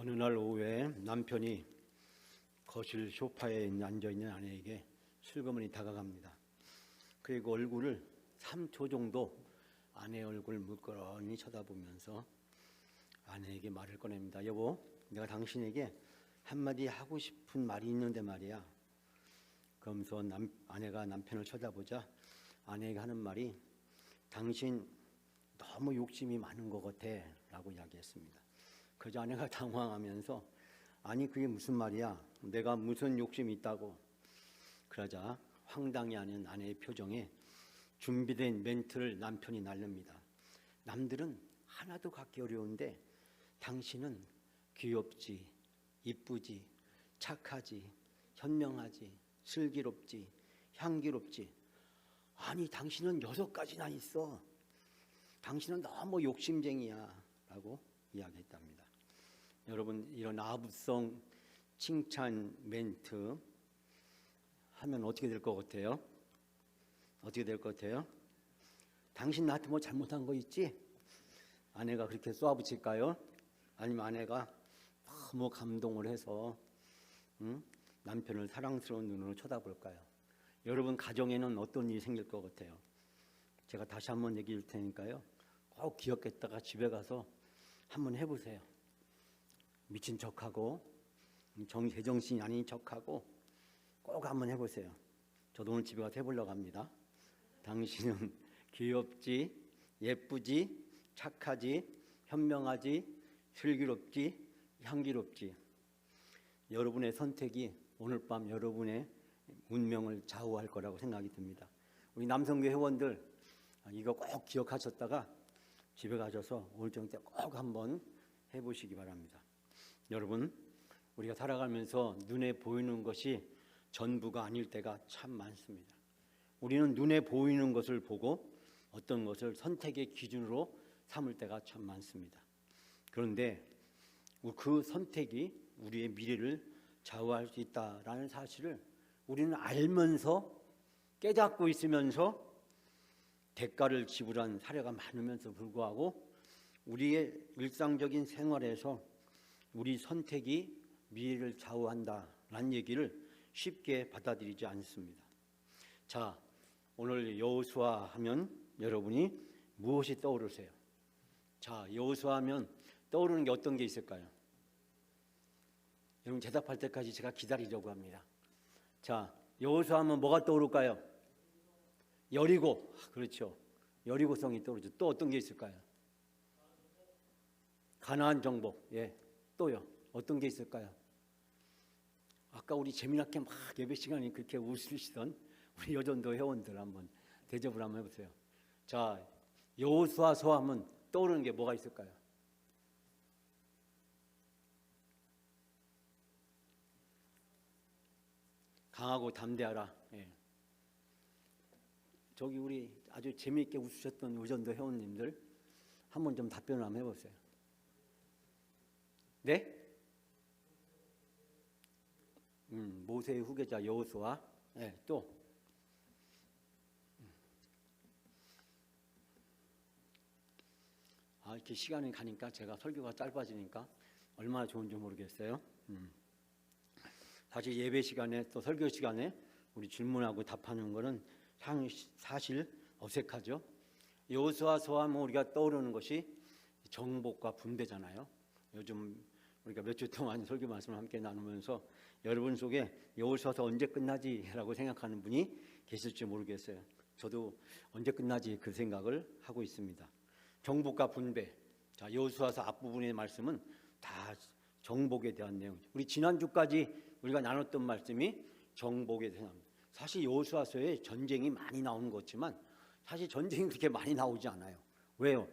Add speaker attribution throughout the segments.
Speaker 1: 어느 날 오후에 남편이 거실 소파에 앉아있는 아내에게 슬그머니 다가갑니다. 그리고 얼굴을 3초 정도 아내 얼굴 물끄러미 쳐다보면서 아내에게 말을 꺼냅니다. 여보, 내가 당신에게 한마디 하고 싶은 말이 있는데 말이야. 그러면서 아내가 남편을 쳐다보자 아내가 하는 말이 당신 너무 욕심이 많은 것 같아 라고 이야기했습니다. 그래서 아내가 당황하면서 아니 그게 무슨 말이야? 내가 무슨 욕심이 있다고? 그러자 황당히 하는 아내의 표정에 준비된 멘트를 남편이 날립니다. 남들은 하나도 갖기 어려운데 당신은 귀엽지, 이쁘지, 착하지, 현명하지, 슬기롭지, 향기롭지. 아니 당신은 6가지나 있어. 당신은 너무 욕심쟁이야 라고 이야기했답니다. 여러분, 이런 아부성 칭찬 멘트 하면 어떻게 될 것 같아요? 어떻게 될 것 같아요? 당신 나한테 뭐 잘못한 거 있지? 아내가 그렇게 쏘아붙일까요? 아니면 아내가 너무 감동을 해서 남편을 사랑스러운 눈으로 쳐다볼까요? 여러분 가정에는 어떤 일이 생길 것 같아요? 제가 다시 한번 얘기해 줄 테니까요. 꼭 기억했다가 집에 가서 한번 해보세요. 미친 척하고 제정신이 아닌 척하고 꼭 한번 해보세요. 저도 오늘 집에 가서 해보려고 합니다. 당신은 귀엽지, 예쁘지, 착하지, 현명하지, 슬기롭지, 향기롭지. 여러분의 선택이 오늘 밤 여러분의 운명을 좌우할 거라고 생각이 듭니다. 우리 남성교 회원들 이거 꼭 기억하셨다가 집에 가셔서 오늘 저녁 때 꼭 한번 해보시기 바랍니다. 여러분, 우리가 살아가면서 눈에 보이는 것이 전부가 아닐 때가 참 많습니다. 우리는 눈에 보이는 것을 보고 어떤 것을 선택의 기준으로 삼을 때가 참 많습니다. 그런데 그 선택이 우리의 미래를 좌우할 수 있다라는 사실을 우리는 알면서 깨닫고 있으면서 대가를 지불한 사례가 많으면서 불구하고 우리의 일상적인 생활에서 우리 선택이 미래를 좌우한다라는 얘기를 쉽게 받아들이지 않습니다. 자, 오늘 여호수아 하면 여러분이 무엇이 떠오르세요? 자, 여호수아 하면 떠오르는 게 어떤 게 있을까요? 여러분 대답할 때까지 제가 기다리려고 합니다. 자, 여호수아 하면 뭐가 떠오를까요? 여리고, 그렇죠. 여리고성이 떠오르죠. 또 어떤 게 있을까요? 가나안 정복, 예, 또요. 어떤 게 있을까요? 아까 우리 재미나게 막 예배 시간에 그렇게 웃으시던 우리 여전도 회원들 한번 대접을 한번 해보세요. 자, 여호수아서 하면 떠오르는 게 뭐가 있을까요? 강하고 담대하라. 예. 저기 우리 아주 재미있게 웃으셨던 의전도 회원님들 한번 좀 답변을 한번 해보세요. 네? 모세의 후계자 여호수아. 네, 또 이렇게 시간이 가니까 제가 설교가 짧아지니까 얼마나 좋은지 모르겠어요. 사실 예배 시간에 또 설교 시간에 우리 질문하고 답하는 거는 사실 어색하죠. 여호수아서 하면 우리가 떠오르는 것이 정복과 분배잖아요. 요즘 우리가 몇 주 동안 설교 말씀을 함께 나누면서 여러분 속에 여호수아서 언제 끝나지라고 생각하는 분이 계실지 모르겠어요. 저도 언제 끝나지 그 생각을 하고 있습니다. 정복과 분배. 자, 여호수아서 앞부분의 말씀은 다 정복에 대한 내용이죠. 우리 지난주까지 우리가 나눴던 말씀이 정복에 대한. 사실 여호수아서에 전쟁이 많이 나오는 것 같지만 사실 전쟁이 그렇게 많이 나오지 않아요. 왜요?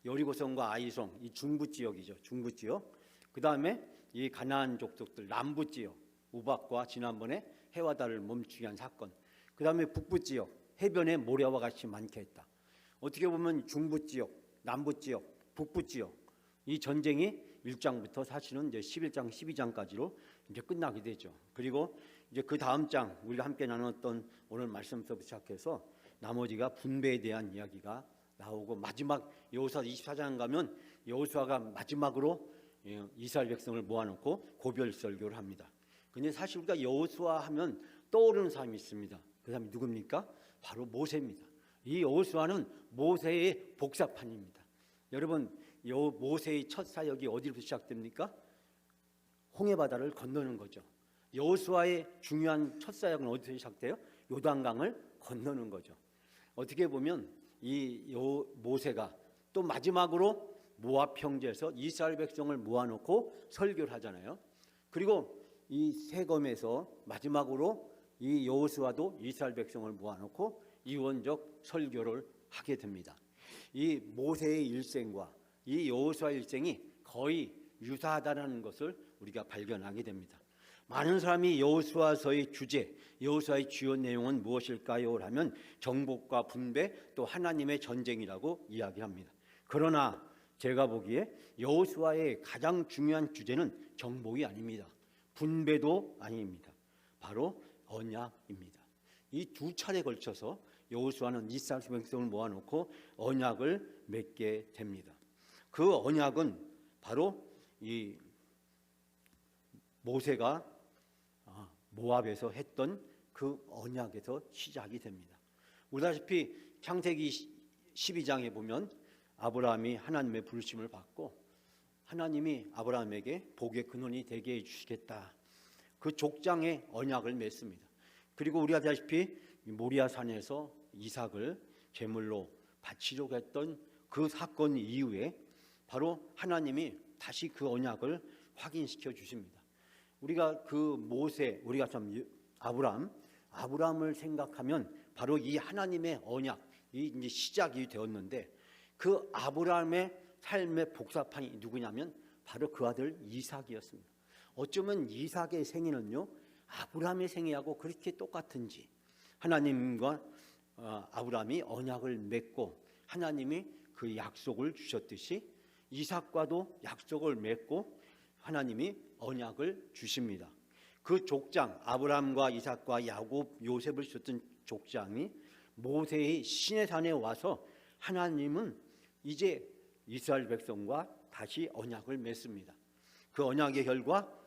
Speaker 1: 여리고성과 아이성, 이 중부 지역이죠. 중부 지역. 그 다음에 이 가나안 족속들 남부 지역, 우박과 지난번에 해와다를 멈추게 한 사건. 그 다음에 북부 지역, 해변에 모래와 같이 많게 했다. 어떻게 보면 중부 지역, 남부 지역, 북부 지역 이 전쟁이 1장부터 사실은 이제 11장, 12장까지로 이제 끝나게 되죠. 그리고 이제 그 다음 장 우리가 함께 나눴던 오늘 말씀부터 시작해서 나머지가 분배에 대한 이야기가 나오고 마지막 여호수아 24장 가면 여호수아가 마지막으로 이스라엘 백성을 모아놓고 고별 설교를 합니다. 근데 사실 우리가 여호수아 하면 떠오르는 사람이 있습니다. 그 사람이 누굽니까? 바로 모세입니다. 이 여호수아는 모세의 복사판입니다. 여러분, 모세의 첫 사역이 어디로부터 시작됩니까? 홍해바다를 건너는 거죠. 여호수아의 중요한 첫 사역은 어디서 시작돼요? 요단강을 건너는 거죠. 어떻게 보면 이 모세가 또 마지막으로 모압 평지에서 이스라엘 백성을 모아놓고 설교를 하잖아요. 그리고 이 세검에서 마지막으로 이 여호수아도 이스라엘 백성을 모아놓고 이원적 설교를 하게 됩니다. 이 모세의 일생과 이 여호수아의 일생이 거의 유사하다는 것을 우리가 발견하게 됩니다. 많은 사람이 여호수아서의 주제, 여호수아의 주요 내용은 무엇일까요? 라면 정복과 분배 또 하나님의 전쟁이라고 이야기합니다. 그러나 제가 보기에 여호수아의 가장 중요한 주제는 정복이 아닙니다. 분배도 아닙니다. 바로 언약입니다. 이 두 차례에 걸쳐서 여호수아는 이스라엘 백성을 모아놓고 언약을 맺게 됩니다. 그 언약은 바로 이 모세가 모압에서 했던 그 언약에서 시작이 됩니다. 우리 아시피 창세기 12장에 보면 아브라함이 하나님의 부르심을 받고 하나님이 아브라함에게 복의 근원이 되게 해주시겠다. 그 족장의 언약을 맺습니다. 그리고 우리가 아시피 모리아 산에서 이삭을 제물로 바치려고 했던 그 사건 이후에 바로 하나님이 다시 그 언약을 확인시켜 주십니다. 우리가 그 모세, 우리가 참 아브라함을 생각하면 바로 이 하나님의 언약이 이제 시작이 되었는데 그 아브라함의 삶의 복사판이 누구냐면 바로 그 아들 이삭이었습니다. 어쩌면 이삭의 생애는요 아브라함의 생애하고 그렇게 똑같은지 하나님과 아브라함이 언약을 맺고 하나님이 그 약속을 주셨듯이 이삭과도 약속을 맺고 하나님이 언약을 주십니다. 그 족장 아브라함과 이삭과 야곱 요셉을 주셨던 족장이 모세의 시내산에 와서 하나님은 이제 이스라엘 백성과 다시 언약을 맺습니다. 그 언약의 결과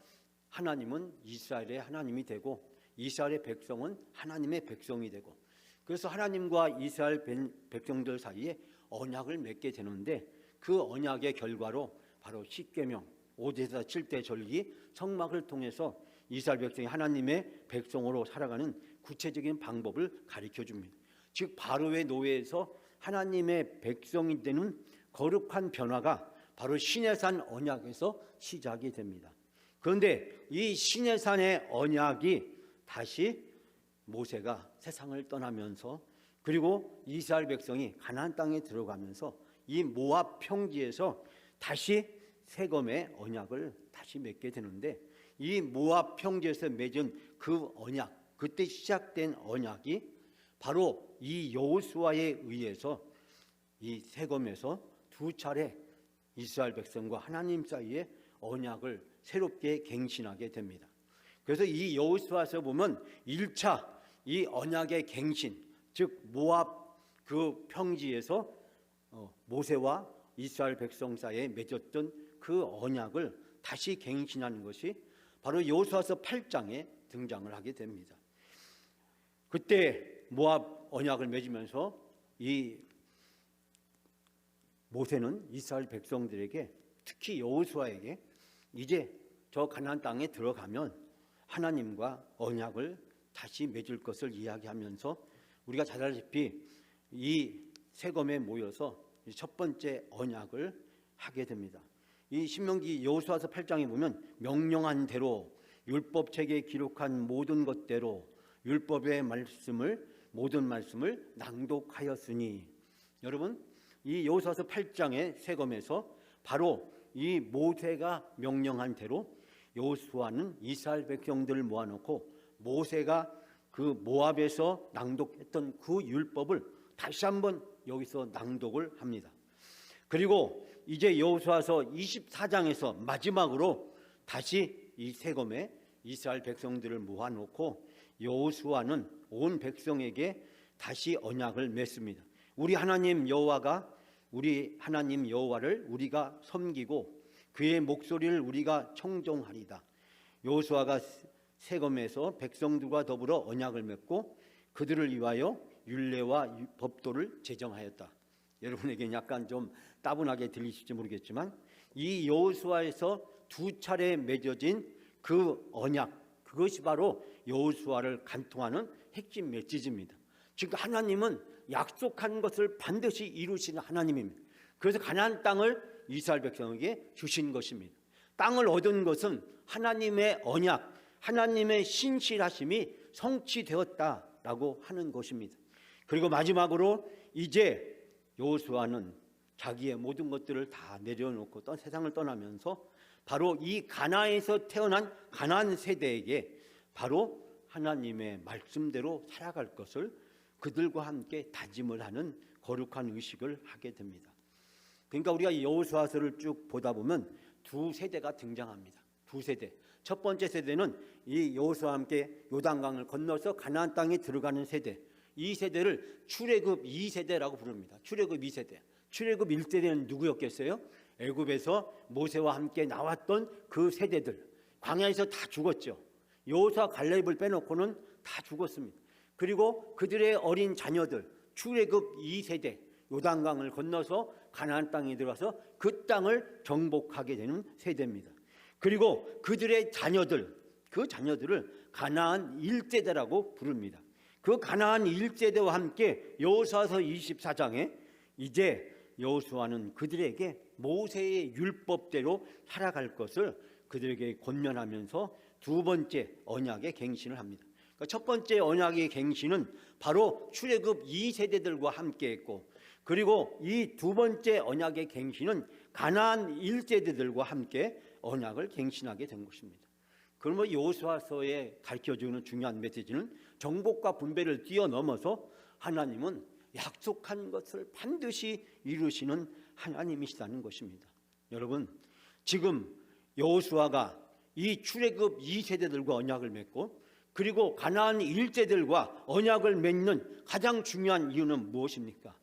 Speaker 1: 하나님은 이스라엘의 하나님이 되고 이스라엘의 백성은 하나님의 백성이 되고 그래서 하나님과 이스라엘 백성들 사이에 언약을 맺게 되는데 그 언약의 결과로 바로 십계명 5제사 7대 절기 성막을 통해서 이스라엘 백성이 하나님의 백성으로 살아가는 구체적인 방법을 가르쳐 줍니다. 즉 바로의 노예에서 하나님의 백성이 되는 거룩한 변화가 바로 시내산 언약에서 시작이 됩니다. 그런데 이 시내산의 언약이 다시 모세가 세상을 떠나면서 그리고 이스라엘 백성이 가나안 땅에 들어가면서 이 모압 평지에서 다시 세검의 언약을 다시 맺게 되는데 이 모압 평지에서 맺은 그 언약, 그때 시작된 언약이 바로 이 여호수아에 의해서 이 세검에서 두 차례 이스라엘 백성과 하나님 사이에 언약을 새롭게 갱신하게 됩니다. 그래서 이 여호수아서 보면 1차 이 언약의 갱신, 즉 모압 그 평지에서 모세와 이스라엘 백성 사이에 맺었던 그 언약을 다시 갱신하는 것이 바로 여호수아서 8장에 등장을 하게 됩니다. 그때 모압 언약을 맺으면서 이 모세는 이스라엘 백성들에게 특히 여호수아에게 이제 저 가나안 땅에 들어가면 하나님과 언약을 다시 맺을 것을 이야기하면서 우리가 잘 알다시피 이 세검에 모여서 첫 번째 언약을 하게 됩니다. 이 신명기 여호수아서 8장에 보면 명령한 대로 율법책에 기록한 모든 것대로 율법의 모든 말씀을 낭독하였으니 여러분 이 여호수아서 8장의 세검에서 바로 이 모세가 명령한 대로 여호수아는 이스라엘 백성들을 모아놓고 모세가 그 모압에서 낭독했던 그 율법을 다시 한번 여기서 낭독을 합니다. 그리고 이제 여호수아서 24장에서 마지막으로 다시 이 세검에 이스라엘 백성들을 모아놓고 여호수아는 온 백성에게 다시 언약을 맺습니다. 우리 하나님 여호와를 우리가 섬기고 그의 목소리를 우리가 청종하리다. 여호수아가 세검에서 백성들과 더불어 언약을 맺고 그들을 위하여 율례와 법도를 제정하였다. 여러분에게는 약간 좀 따분하게 들리실지 모르겠지만 이 여호수아에서 두 차례 맺어진 그 언약, 그것이 바로 여호수아를 간통하는 핵심 메시지입니다. 즉 하나님은 약속한 것을 반드시 이루시는 하나님입니다. 그래서 가나안 땅을 이스라엘 백성에게 주신 것입니다. 땅을 얻은 것은 하나님의 언약, 하나님의 신실하심이 성취되었다라고 하는 것입니다. 그리고 마지막으로 이제 여호수아는 자기의 모든 것들을 다 내려놓고 세상을 떠나면서 바로 이 가나안에서 태어난 가나안 세대에게 바로 하나님의 말씀대로 살아갈 것을 그들과 함께 다짐을 하는 거룩한 의식을 하게 됩니다. 그러니까 우리가 여호수아서를 쭉 보다 보면 두 세대가 등장합니다. 두 세대. 첫 번째 세대는 이 여호수아와 함께 요단강을 건너서 가나안 땅에 들어가는 세대. 이 세대를 출애굽 2세대라고 부릅니다. 출애굽 2세대. 출애굽 1세대는 누구였겠어요? 애굽에서 모세와 함께 나왔던 그 세대들. 광야에서 다 죽었죠. 여호수아 갈렙을 빼놓고는 다 죽었습니다. 그리고 그들의 어린 자녀들, 출애굽 2세대, 요단강을 건너서 가나안 땅에 들어가서 그 땅을 정복하게 되는 세대입니다. 그리고 그들의 자녀들, 그 자녀들을 가나안 1세대라고 부릅니다. 그 가나안 1세대와 함께 여호수아서 24장에 이제 여호수아는 그들에게 모세의 율법대로 살아갈 것을 그들에게 권면하면서 두 번째 언약의 갱신을 합니다. 그러니까 첫 번째 언약의 갱신은 바로 출애굽 2세대들과 함께 했고, 그리고 이 두 번째 언약의 갱신은 가나안 1세대들과 함께 언약을 갱신하게 된 것입니다. 그러면 여호수아서에 가르쳐주는 중요한 메시지는 정복과 분배를 뛰어넘어서 하나님은 약속한 것을 반드시 이루시는 하나님이시다는 것입니다. 여러분, 지금 여호수아가 이 출애굽 2세대들과 언약을 맺고 그리고 가나안 1세들과 언약을 맺는 가장 중요한 이유는 무엇입니까?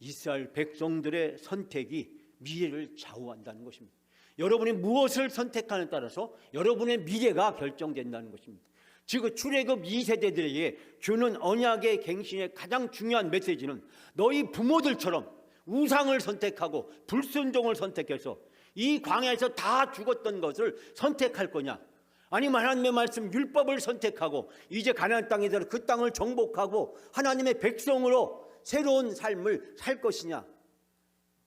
Speaker 1: 이스라엘 백성들의 선택이 미래를 좌우한다는 것입니다. 여러분이 무엇을 선택하느냐에 따라서 여러분의 미래가 결정된다는 것입니다. 즉 출애굽 2세대들에게 주는 언약의 갱신의 가장 중요한 메시지는 너희 부모들처럼 우상을 선택하고 불순종을 선택해서 이 광야에서 다 죽었던 것을 선택할 거냐, 아니면 하나님의 말씀 율법을 선택하고 이제 가나안 땅에 들어 그 땅을 정복하고 하나님의 백성으로 새로운 삶을 살 것이냐,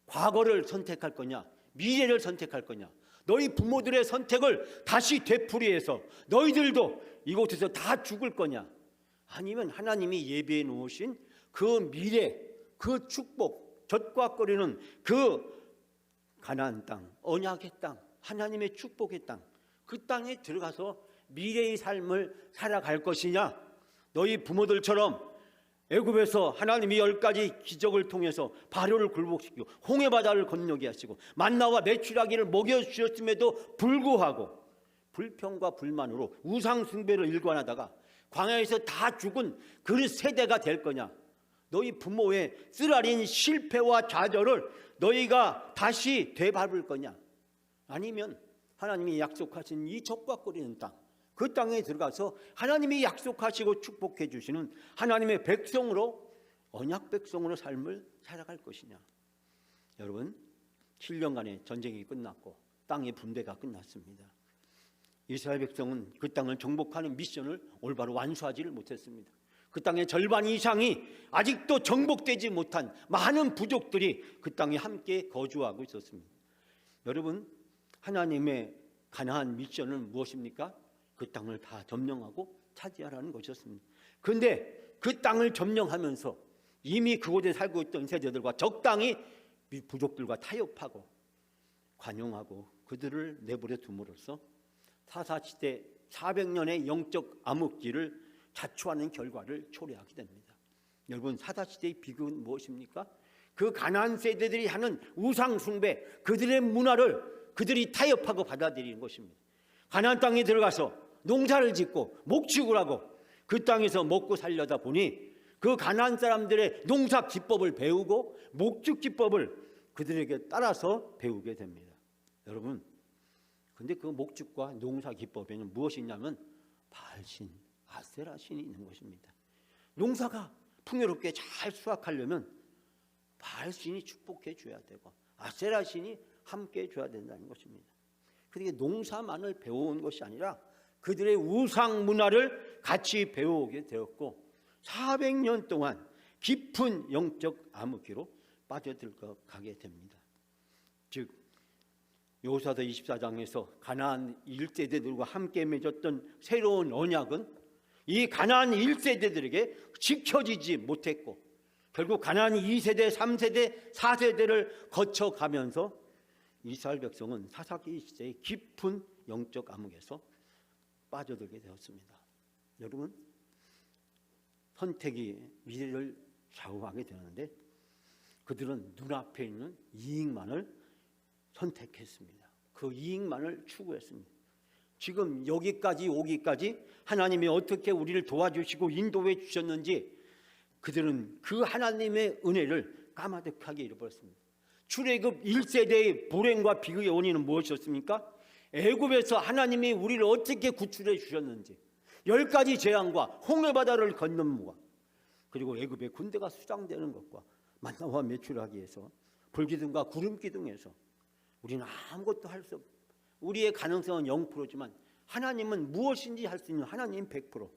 Speaker 1: 과거를 선택할 거냐, 미래를 선택할 거냐, 너희 부모들의 선택을 다시 되풀이해서 너희들도 이곳에서 다 죽을 거냐, 아니면 하나님이 예비해 놓으신 그 미래, 그 축복, 젖과 끓이는 그 가나안 땅, 언약의 땅, 하나님의 축복의 땅, 그 땅에 들어가서 미래의 삶을 살아갈 것이냐, 너희 부모들처럼 애굽에서 하나님이 10가지 기적을 통해서 바로를 굴복시키고 홍해바다를 건너게 하시고 만나와 메추라기를 먹여주셨음에도 불구하고 불평과 불만으로 우상 숭배를 일관하다가 광야에서 다 죽은 그 세대가 될 거냐, 너희 부모의 쓰라린 실패와 좌절을 너희가 다시 되밟을 거냐, 아니면 하나님이 약속하신 이 젖과 끓이는 땅, 그 땅에 들어가서 하나님이 약속하시고 축복해 주시는 하나님의 백성으로, 언약 백성으로 삶을 살아갈 것이냐. 여러분, 7년간의 전쟁이 끝났고 땅의 분배가 끝났습니다. 이스라엘 백성은 그 땅을 정복하는 미션을 올바로 완수하지를 못했습니다. 그 땅의 절반 이상이 아직도 정복되지 못한 많은 부족들이 그 땅에 함께 거주하고 있었습니다. 여러분, 하나님의 가나안 미션은 무엇입니까? 그 땅을 다 점령하고 차지하라는 것이었습니다. 그런데 그 땅을 점령하면서 이미 그곳에 살고 있던 세대들과 적당히 부족들과 타협하고 관용하고 그들을 내버려 둠으로써 사사시대 400년의 영적 암흑기를 자초하는 결과를 초래하게 됩니다. 여러분, 사사시대의 비극은 무엇입니까? 그 가나안 세대들이 하는 우상 숭배, 그들의 문화를 그들이 타협하고 받아들이는 것입니다. 가나안 땅에 들어가서 농사를 짓고 목축을 하고 그 땅에서 먹고 살려다 보니 그 가나안 사람들의 농사 기법을 배우고 목축 기법을 그들에게 따라서 배우게 됩니다. 여러분, 근데 그 목축과 농사 기법에는 무엇이 있냐면 바알신, 아세라신이 있는 것입니다. 농사가 풍요롭게 잘 수확하려면 바알신이 축복해 줘야 되고 아세라신이 함께 해줘야 된다는 것입니다. 그러니까 농사만을 배워온 것이 아니라 그들의 우상 문화를 같이 배워오게 되었고 400년 동안 깊은 영적 암흑기로 빠져들어가게 됩니다. 즉 여호수아서 24장에서 가나안 1세대들과 함께 맺었던 새로운 언약은 이 가나안 1세대들에게 지켜지지 못했고 결국 가나안 2세대, 3세대, 4세대를 거쳐가면서 이스라엘 백성은 사사기 시대의 깊은 영적 암흑에서 빠져들게 되었습니다. 여러분, 선택이 미래를 좌우하게 되는데 그들은 눈앞에 있는 이익만을 선택했습니다. 그 이익만을 추구했습니다. 지금 여기까지 오기까지 하나님이 어떻게 우리를 도와주시고 인도해 주셨는지 그들은 그 하나님의 은혜를 까마득하게 잃어버렸습니다. 출애굽 1세대의 불행과 비극의 원인은 무엇이었습니까? 애굽에서 하나님이 우리를 어떻게 구출해 주셨는지 10가지 재앙과 홍해바다를 건너무와 그리고 애굽의 군대가 수장되는 것과 만나와 매출하기에서 불기둥과 구름기둥에서 우리는 아무것도 할 수 없고 우리의 가능성은 0%지만 하나님은 무엇인지 할 수 있는 하나님 100%.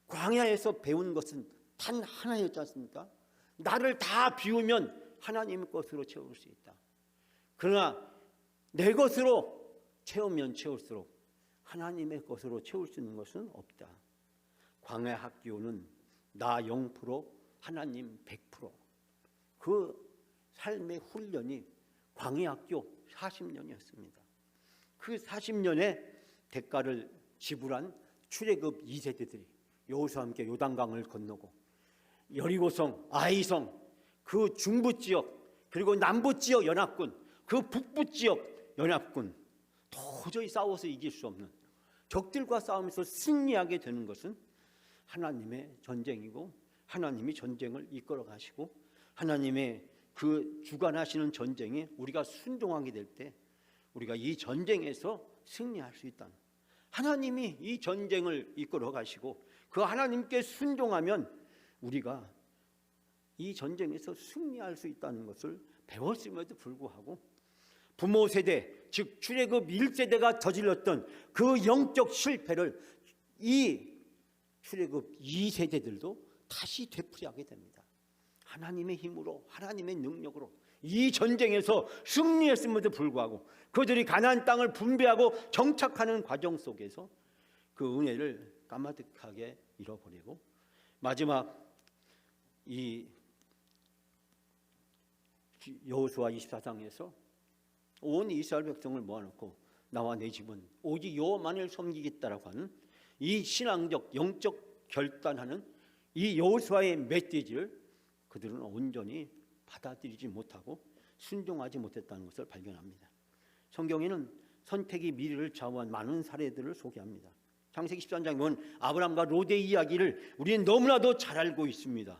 Speaker 1: 광야에서 배운 것은 단 하나였지 않습니까? 나를 다 비우면 하나님의 것으로 채울 수 있다. 그러나 내 것으로 채우면 채울수록 하나님의 것으로 채울 수 있는 것은 없다. 광야 학교는 나 0%, 하나님 100%. 그 삶의 훈련이 광야 학교 40년이었습니다. 그 40년의 대가를 지불한 출애굽 2세대들이 여호수아와 함께 요단강을 건너고 여리고성, 아이성, 그 중부지역 그리고 남부지역 연합군, 그 북부지역 연합군 도저히 싸워서 이길 수 없는 적들과 싸우면서 승리하게 되는 것은 하나님의 전쟁이고 하나님이 전쟁을 이끌어 가시고 하나님의 그 주관하시는 전쟁에 우리가 순종하게 될 때 우리가 이 전쟁에서 승리할 수 있다는, 하나님이 이 전쟁을 이끌어 가시고 그 하나님께 순종하면 우리가 이 전쟁에서 승리할 수 있다는 것을 배웠음에도 불구하고 부모 세대, 즉 출애굽 1세대가 저질렀던 그 영적 실패를 이 출애굽 2세대들도 다시 되풀이하게 됩니다. 하나님의 힘으로, 하나님의 능력으로 이 전쟁에서 승리했음에도 불구하고 그들이 가나안 땅을 분배하고 정착하는 과정 속에서 그 은혜를 까마득하게 잃어버리고 마지막 이 여호수아 24장에서 온 이스라엘 백성을 모아놓고 나와 내 집은 오직 여호와만을 섬기겠다라고 하는 이 신앙적 영적 결단하는 이 여호수아의 메시지를 그들은 온전히 받아들이지 못하고 순종하지 못했다는 것을 발견합니다. 성경에는 선택이 미래를 좌우한 많은 사례들을 소개합니다. 창세기 13장에 보면 아브람과 롯의 이야기를 우리는 너무나도 잘 알고 있습니다.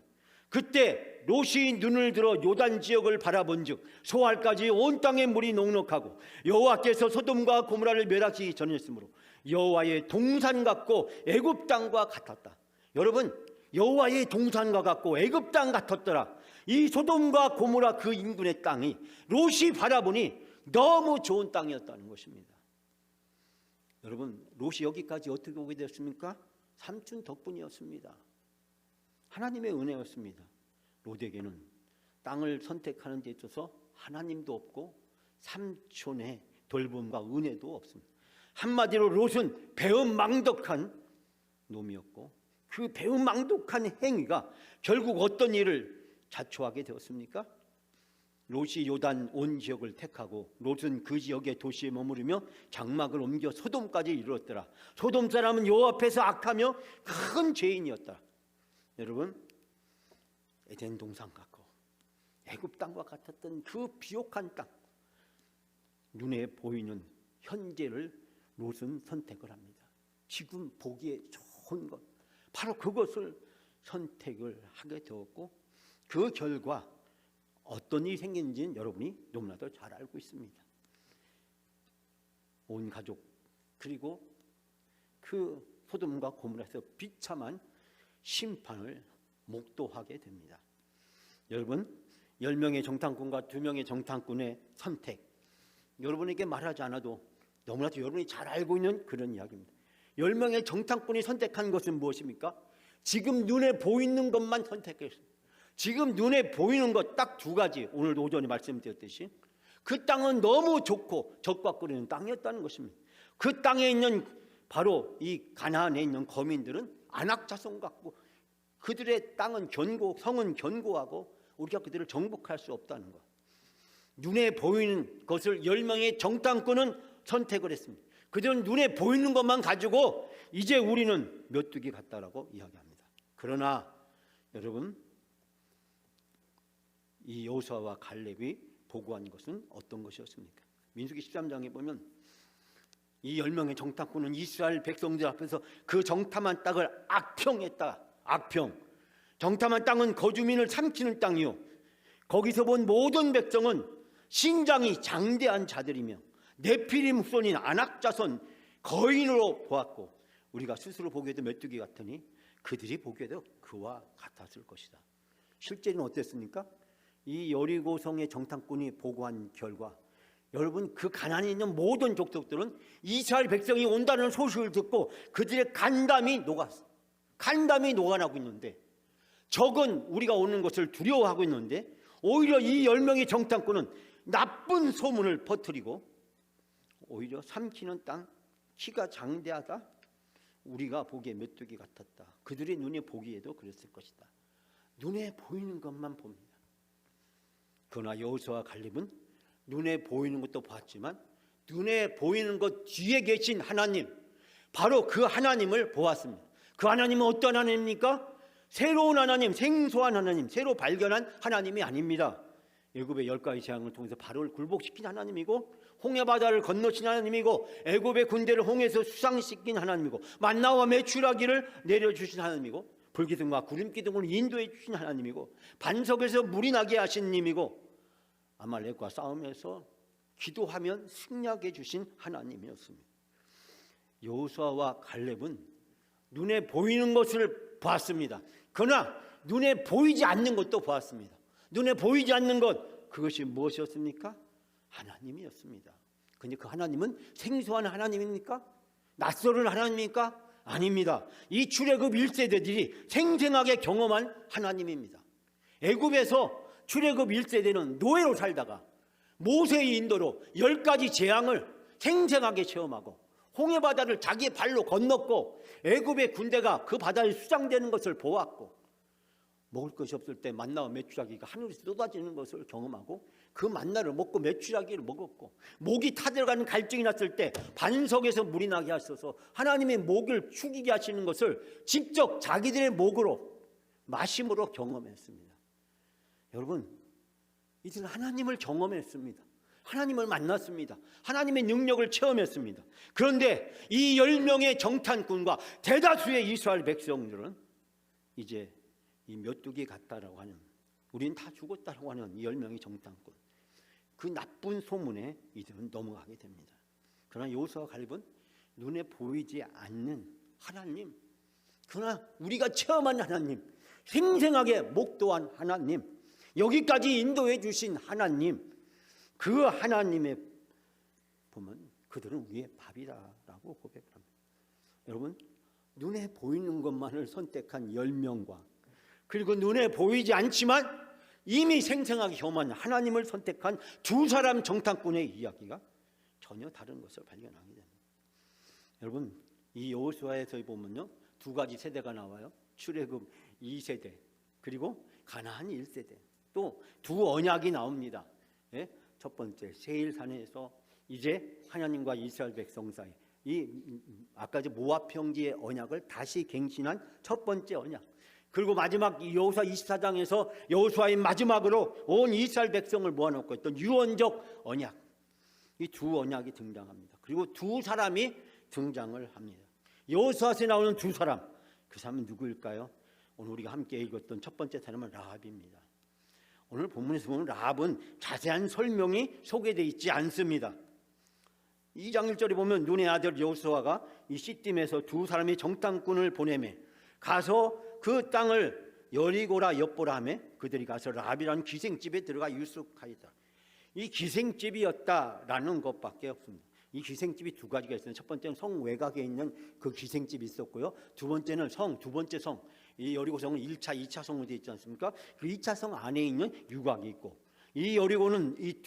Speaker 1: 그때 롯이 눈을 들어 요단 지역을 바라본즉 소알까지 온 땅에 물이 넉넉하고 여호와께서 소돔과 고모라를 멸하시기 전이었으므로 여호와의 동산 같고 애굽 땅과 같았다. 여러분, 여호와의 동산과 같고 애굽 땅 같았더라. 이 소돔과 고모라 그 인근의 땅이 롯이 바라보니 너무 좋은 땅이었다는 것입니다. 여러분, 롯이 여기까지 어떻게 오게 되었습니까? 삼촌 덕분이었습니다. 하나님의 은혜였습니다. 롯에게는 땅을 선택하는 데 있어서 하나님도 없고 삼촌의 돌봄과 은혜도 없습니다. 한마디로 롯은 배은망덕한 놈이었고 그 배은망덕한 행위가 결국 어떤 일을 자초하게 되었습니까? 롯이 요단 온 지역을 택하고 롯은 그 지역의 도시에 머무르며 장막을 옮겨 소돔까지 이르렀더라. 소돔 사람은 여호와 앞에서 악하며 큰 죄인이었다. 여러분, 에덴 동산 같고 애굽 땅과 같았던 그 비옥한 땅, 눈에 보이는 현재를 롯은 선택을 합니다. 지금 보기에 좋은 것, 바로 그것을 선택을 하게 되었고 그 결과 어떤 일이 생긴지는 여러분이 너무나도 잘 알고 있습니다. 온 가족 그리고 그 소돔과 고모라에서 비참한 심판을 목도하게 됩니다. 여러분, 10명의 정탐꾼과 2명의 정탐꾼의 선택, 여러분에게 말하지 않아도 너무나도 여러분이 잘 알고 있는 그런 이야기입니다. 10명의 정탐꾼이 선택한 것은 무엇입니까? 지금 눈에 보이는 것만 선택했습니다. 지금 눈에 보이는 것 딱 2가지, 오늘 오전에 말씀드렸듯이 그 땅은 너무 좋고 적박거리는 땅이었다는 것입니다. 그 땅에 있는 바로 이 가나안에 있는 거민들은 안악 자손 같고 그들의 땅은 성은 견고하고 우리가 그들을 정복할 수 없다는 것. 눈에 보이는 것을 10명의 정탐꾼은 선택을 했습니다. 그들은 눈에 보이는 것만 가지고 이제 우리는 메뚜기 같다라고 이야기합니다. 그러나 여러분, 이 여호수아와 갈렙이 보고한 것은 어떤 것이었습니까? 민수기 13장에 보면 이 10명의 정탐꾼은 이스라엘 백성들 앞에서 그 정탐한 땅을 악평했다. 악평. 정탐한 땅은 거주민을 삼키는 땅이요, 거기서 본 모든 백성은 신장이 장대한 자들이며 네피림 후손인 아낙 자손 거인으로 보았고 우리가 스스로 보기에도 메뚜기 같으니 그들이 보기에도 그와 같았을 것이다. 실제는 어땠습니까? 이 여리고성의 정탐꾼이 보고한 결과, 여러분, 그 가나안에 있는 모든 족속들은 이스라엘 백성이 온다는 소식을 듣고 그들의 간담이 녹아나고 있는데, 적은 우리가 오는 것을 두려워하고 있는데 오히려 이 10명의 정탐꾼은 나쁜 소문을 퍼뜨리고 오히려 삼키는 땅, 키가 장대하다, 우리가 보기에 메뚜기 같았다. 그들의 눈에 보기에도 그랬을 것이다. 눈에 보이는 것만 봅니다. 그러나 여호수아와 갈렙은 눈에 보이는 것도 봤지만 눈에 보이는 것 뒤에 계신 하나님, 바로 그 하나님을 보았습니다. 그 하나님은 어떤 하나님입니까? 새로운 하나님, 생소한 하나님, 새로 발견한 하나님이 아닙니다. 애굽의 10가지 재앙을 통해서 바로를 굴복시킨 하나님이고, 홍해바다를 건너신 하나님이고, 애굽의 군대를 홍해에서 수상시킨 하나님이고, 만나와 메추라기를 내려주신 하나님이고, 불기둥과 구름기둥을 인도해 주신 하나님이고, 반석에서 물이 나게 하신 님이고, 아말렉과 싸움에서 기도하면 승리하게 주신 하나님이었습니다. 여호수아와 갈렙은 눈에 보이는 것을 보았습니다. 그러나 눈에 보이지 않는 것도 보았습니다. 눈에 보이지 않는 것, 그것이 무엇이었습니까? 하나님이었습니다. 그런데 그 하나님은 생소한 하나님입니까? 낯설은 하나님입니까? 아닙니다. 이 출애굽 1세대들이 생생하게 경험한 하나님입니다. 애굽에서 출애굽 1세대는 노예로 살다가 모세의 인도로 10가지 재앙을 생생하게 체험하고 홍해바다를 자기의 발로 건넜고 애굽의 군대가 그 바다에 수장되는 것을 보았고 먹을 것이 없을 때 만나와 메추라기가 하늘에서 쏟아지는 것을 경험하고 그 만나를 먹고 메추라기를 먹었고 목이 타들어가는 갈증이 났을 때 반석에서 물이 나게 하셔서 하나님의 목을 축이게 하시는 것을 직접 자기들의 목으로 마심으로 경험했습니다. 여러분, 이들은 하나님을 경험했습니다. 하나님을 만났습니다. 하나님의 능력을 체험했습니다. 그런데 이 10명의 정탐꾼과 대다수의 이스라엘 백성들은 이제 이 메뚜기 같다라고 하는, 우리는 다 죽었다라고 하는 이 10명의 정탐꾼, 그 나쁜 소문에 이들은 넘어가게 됩니다. 그러나 여호수아와 갈렙은 눈에 보이지 않는 하나님, 그러나 우리가 체험한 하나님, 생생하게 목도한 하나님, 여기까지 인도해 주신 하나님, 그 하나님의 보면 그들은 우리의 밥이다라고 고백을 합니다. 여러분, 눈에 보이는 것만을 선택한 10명과 그리고 눈에 보이지 않지만 이미 생생하게 경험한 하나님을 선택한 2사람 정탐꾼의 이야기가 전혀 다른 것을 발견하게 됩니다. 여러분, 이 여호수아에서 보면요, 2가지 세대가 나와요. 출애굽 2세대 그리고 가나안 1세대, 또 2 언약이 나옵니다. 예? 첫 번째 세일산에서 이제 하나님과 이스라엘 백성 사이 이 아까 모압 평지의 언약을 다시 갱신한 첫 번째 언약, 그리고 마지막 여호수아 24장에서 여호수아의 마지막으로 온 이스라엘 백성을 모아놓고 있던 유언적 언약, 이 2 언약이 등장합니다. 그리고 2사람이 등장을 합니다. 여호수아에 나오는 2사람, 그 사람은 누구일까요? 오늘 우리가 함께 읽었던 첫 번째 사람은 라합입니다. 오늘 본문에서 보면 라합은 자세한 설명이 소개되어 있지 않습니다. 2장 1절에 보면 눈의 아들 여호수아가 이 시딤에서 두 사람이 정탐꾼을 보내매 가서 그 땅을 여리고라 엿보라 하며 그들이 가서 라합이라는 기생집에 들어가 유숙하였다. 이 기생집이었다라는 것밖에 없습니다. 이 기생집이 두 가지가 있어요. 첫 번째는 성 외곽에 있는 그 기생집이 있었고요. 두 번째는 두 번째 성, 이 여리고성은 1차, 2차 성으로 되어 있지 않습니까? 그 2차 성 안에 있는 유곽이 있고, 이 여리고는 이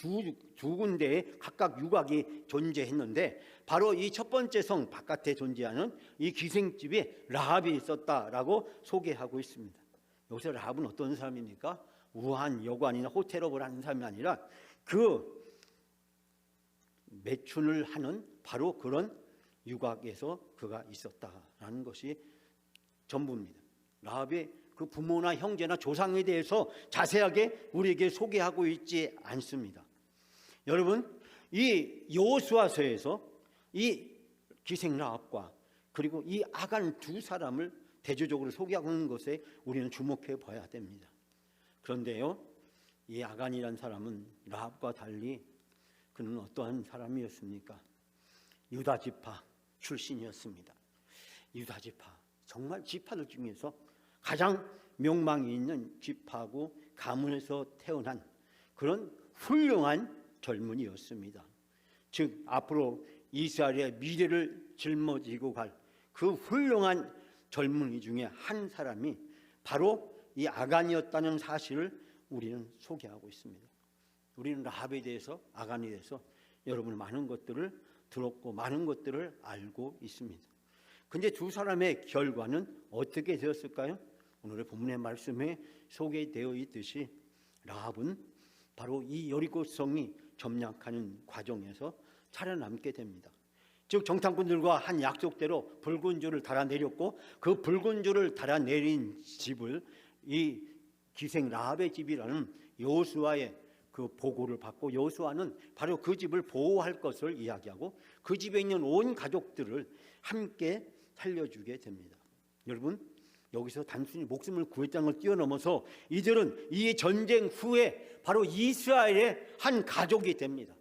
Speaker 1: 두 군데에 각각 유곽이 존재했는데 바로 이 첫 번째 성 바깥에 존재하는 이 기생집에 라합이 있었다라고 소개하고 있습니다. 여기서 라합은 어떤 사람입니까? 우한 여관이나 호텔업을 하는 사람이 아니라 그 매춘을 하는 바로 그런 유곽에서 그가 있었다라는 것이 전부입니다. 라합의 그 부모나 형제나 조상에 대해서 자세하게 우리에게 소개하고 있지 않습니다. 여러분, 이 여호수아서에서 이 기생 라합과 그리고 이 아간 두 사람을 대조적으로 소개하고 있는 것에 우리는 주목해 봐야 됩니다. 그런데요, 이 아간이라는 사람은 라합과 달리 그는 어떠한 사람이었습니까? 유다 지파 출신이었습니다. 유다 지파, 정말 지파들 중에서 가장 명망이 있는 지파고 가문에서 태어난 그런 훌륭한 젊은이였습니다. 즉 앞으로 이스라엘의 미래를 짊어지고 갈 그 훌륭한 젊은이 중에 한 사람이 바로 이 아간이었다는 사실을 우리는 소개하고 있습니다. 우리는 라합에 대해서, 아간에 대해서 여러분 많은 것들을 들었고 많은 것들을 알고 있습니다. 근데 두 사람의 결과는 어떻게 되었을까요? 오늘의 본문의 말씀에 소개되어 있듯이 라합은 바로 이 여리고성이 점령하는 과정에서 살아남게 됩니다. 즉 정탐꾼들과 한 약속대로 붉은 줄을 달아내렸고 그 붉은 줄을 달아내린 집을 이 기생 라합의 집이라는 여호수아의 그 보고를 받고 여호수아는 바로 그 집을 보호할 것을 이야기하고 그 집에 있는 온 가족들을 함께 살려주게 됩니다. 여러분, 여기서 단순히 목숨을 구했다는 걸 뛰어넘어서 이들은 이 전쟁 후에 바로 이스라엘의 한 가족이 됩니다.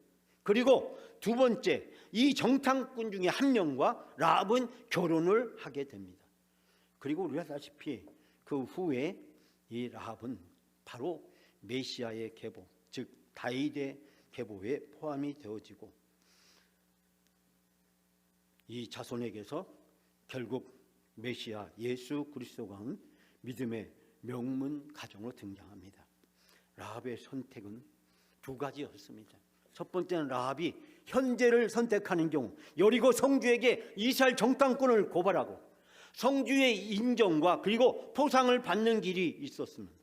Speaker 1: 그리고 두 번째, 이 정탐꾼 중에 한 명과 라합은 결혼을 하게 됩니다. 그리고 우리가 아시다시피 그 후에 이 라합은 바로 메시아의 계보, 즉 다윗의 계보에 포함이 되어지고 이 자손에게서 결국 메시아 예수 그리스도가 믿음의 명문 가정으로 등장합니다. 라합의 선택은 두 가지였습니다. 첫 번째는 라합이 현재를 선택하는 경우 여리고 성주에게 이스라엘 정탐꾼을 고발하고 성주의 인정과 그리고 포상을 받는 길이 있었습니다.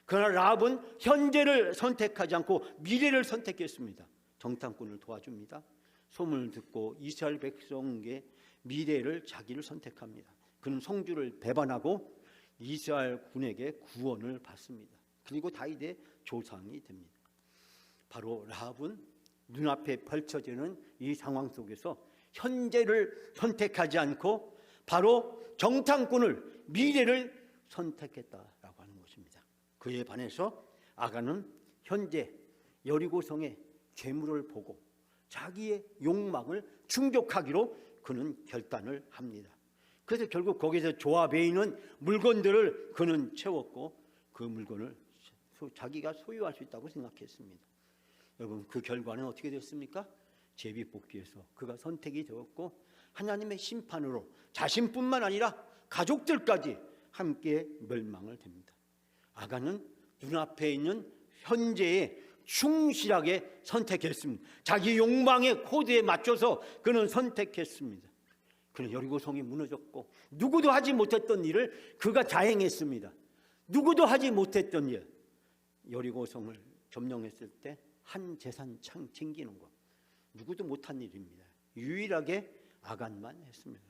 Speaker 1: 그러나 라합은 현재를 선택하지 않고 미래를 선택했습니다. 정탐꾼을 도와줍니다. 소문을 듣고 이스라엘 백성의 미래를 자기를 선택합니다. 그는 성주를 배반하고 이스라엘 군에게 구원을 받습니다. 그리고 다윗의 조상이 됩니다. 바로 라합은 눈앞에 펼쳐지는 이 상황 속에서 현재를 선택하지 않고 바로 정탐꾼을, 미래를 선택했다라고 하는 것입니다. 그에 반해서 아간은 현재 여리고성의 재물을 보고 자기의 욕망을 충족하기로 그는 결단을 합니다. 그래서 결국 거기서 조합에 있는 물건들을 그는 채웠고 그 물건을 자기가 소유할 수 있다고 생각했습니다. 여러분, 그 결과는 어떻게 됐습니까? 제비뽑기에서 그가 선택이 되었고 하나님의 심판으로 자신뿐만 아니라 가족들까지 함께 멸망을 됩니다. 아간은 눈앞에 있는 현재에 충실하게 선택했습니다. 자기 욕망의 코드에 맞춰서 그는 선택했습니다. 그는 여리고성이 무너졌고 누구도 하지 못했던 일을 그가 자행했습니다. 누구도 하지 못했던 일, 여리고성을 점령했을 때 한 재산 창 챙기는 것, 누구도 못한 일입니다. 유일하게 아간만 했습니다.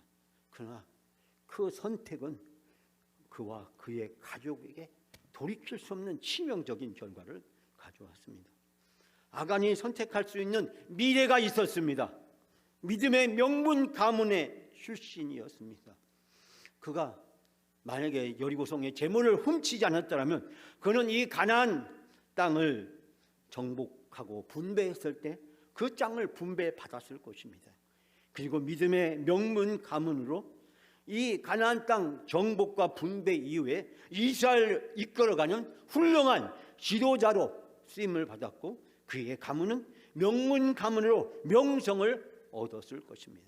Speaker 1: 그러나 그 선택은 그와 그의 가족에게 돌이킬 수 없는 치명적인 결과를 가져왔습니다. 아간이 선택할 수 있는 미래가 있었습니다. 믿음의 명문 가문의 출신이었습니다. 그가 만약에 여리고성의 재물을 훔치지 않았더라면 그는 이 가나안 땅을 정복하고 분배했을 때 그 땅을 분배받았을 것입니다. 그리고 믿음의 명문 가문으로 이 가나안 땅 정복과 분배 이후에 이스라엘을 이끌어가는 훌륭한 지도자로 쓰임을 받았고, 그의 가문은 명문 가문으로 명성을 얻었을 것입니다.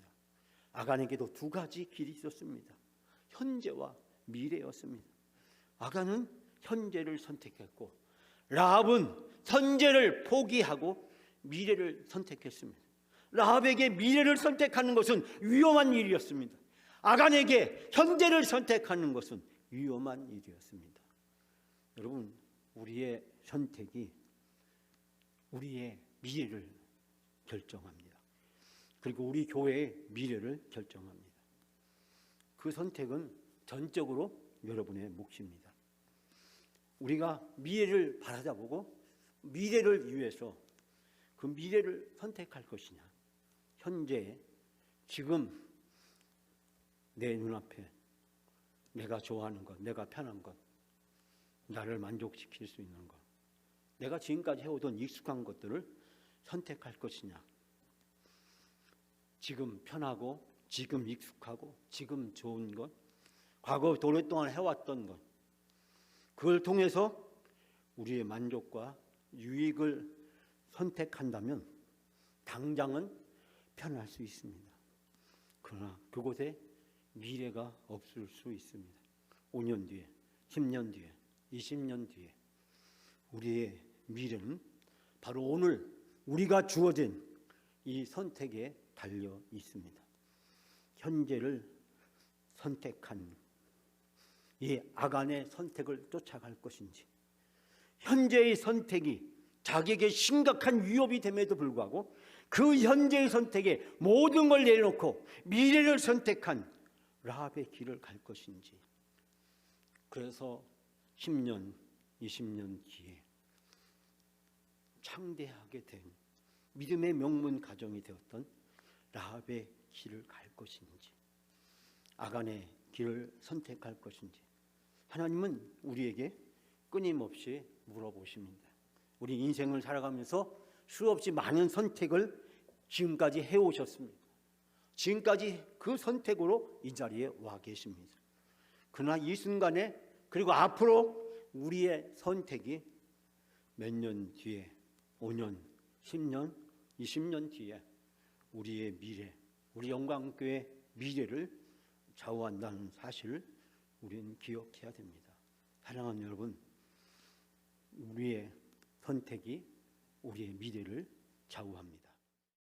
Speaker 1: 아간에게도 두 가지 길이 있었습니다. 현재와 미래였습니다. 아간은 현재를 선택했고, 라합은 현재를 포기하고 미래를 선택했습니다. 라합에게 미래를 선택하는 것은 위험한 일이었습니다. 아간에게 현재를 선택하는 것은 위험한 일이었습니다. 여러분, 우리의 선택이 우리의 미래를 결정합니다. 그리고 우리 교회의 미래를 결정합니다. 그 선택은 전적으로 여러분의 몫입니다. 우리가 미래를 바라다보고 미래를 위해서 그 미래를 선택할 것이냐, 현재 지금 내 눈앞에 내가 좋아하는 것, 내가 편한 것, 나를 만족시킬 수 있는 것, 내가 지금까지 해오던 익숙한 것들을 선택할 것이냐, 지금 편하고 지금 익숙하고 지금 좋은 것, 과거 오랫동안 해왔던 것, 그걸 통해서 우리의 만족과 유익을 선택한다면 당장은 편할 수 있습니다. 그러나 그곳에 미래가 없을 수 있습니다. 5년 뒤에, 10년 뒤에, 20년 뒤에 우리의 미래는 바로 오늘 우리가 주어진 이 선택에 달려 있습니다. 현재를 선택한 이 아간의 선택을 쫓아갈 것인지, 현재의 선택이 자기에게 심각한 위협이 됨에도 불구하고 그 현재의 선택에 모든 걸 내려놓고 미래를 선택한 라합의 길을 갈 것인지. 그래서 10년, 20년 뒤에 창대하게 된 믿음의 명문 가정이 되었던 라합의 길을 갈 것인지, 아간의 길을 선택할 것인지, 하나님은 우리에게 끊임없이 물어보십니다. 우리 인생을 살아가면서 수없이 많은 선택을 지금까지 해오셨습니다. 지금까지 그 선택으로 이 자리에 와 계십니다. 그러나 이 순간에, 그리고 앞으로 우리의 선택이 몇 년 뒤에, 5년, 10년, 20년 뒤에 우리의 미래, 우리 영광교회 미래를 좌우한다는 사실을 우리는 기억해야 됩니다. 사랑하는 여러분, 우리의 선택이 우리의 미래를 좌우합니다.